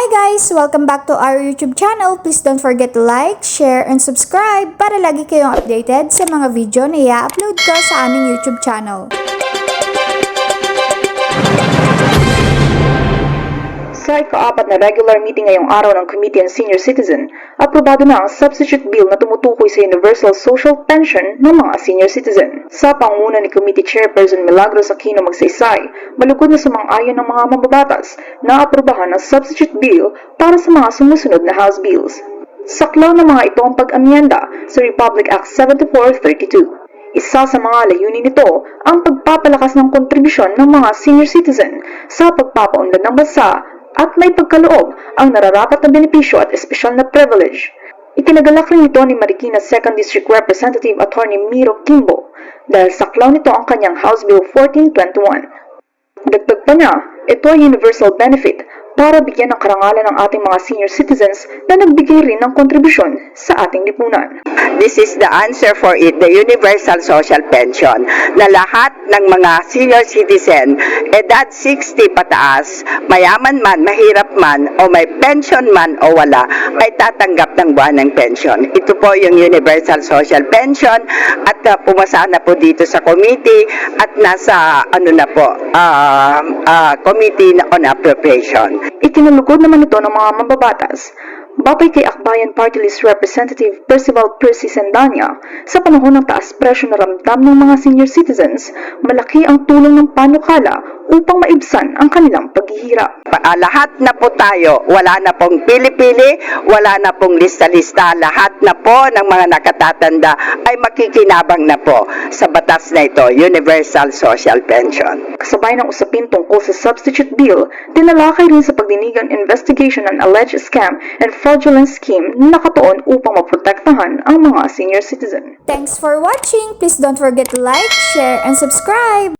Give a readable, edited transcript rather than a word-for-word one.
Hi guys! Welcome back to our YouTube channel. Please don't forget to like, share, and subscribe para lagi kayong updated sa mga video na i-upload ko sa aming YouTube channel. Sa ika-4 na regular meeting ngayong araw ng Committee on Senior Citizen, aprobado na ang substitute bill na tumutukoy sa Universal Social Pension ng mga senior citizen. Sa pangunguna ni Committee Chairperson Milagros Aquino Magsaysay, malugod na sumang-ayon ng mga mambabatas na aprobahan ang substitute bill para sa mga sumusunod na House bills. Saklaw ng mga ito ang pag-amyenda sa Republic Act 7432. Isa sa mga layunin nito ang pagpapalakas ng kontribusyon ng mga senior citizen sa pagpapaunlad ng bansa at may pagkaloob ang nararapat na benepisyo at espesyal na privilege. Itinagalak rin ito ni Marikina 2nd District Representative Attorney Miro Kimbo dahil saklaw nito ang kanyang House Bill 1421. Dagdag pa niya, ito ay universal benefit para bigyan ng karangalan ng ating mga senior citizens na nagbigay rin ng kontribusyon sa ating lipunan. This is the answer for it, the universal social pension, na lahat ng mga senior citizen, edad 60 pataas, mayaman man, mahirap man, o may pension man o wala, ay tatanggap ng buwan ng pension. Ito po yung universal social pension at pumasa na po dito sa committee at nasa committee on appropriation. Itinalugod naman ito ng mga mambabatas. Batay kay Akbayan Party List Representative Percival Percy Sendanya, sa panahon ng taas presyo na ramdam ng mga senior citizens, malaki ang tulong ng panukala upang maibsan ang kanilang paghihirap. Lahat na po tayo, wala na pong pili-pili, wala na pong lista-lista, lahat na po ng mga nakatatanda ay makikinabang na po sa batas na ito, Universal Social Pension. Kasabay ng usapin tungkol sa substitute bill, tinalakay rin sa pagdinigang investigation ng alleged scam and fraudulent scheme na nakatuon upang maprotektahan ang mga senior citizen. Thanks for watching! Please don't forget to like, share, and subscribe!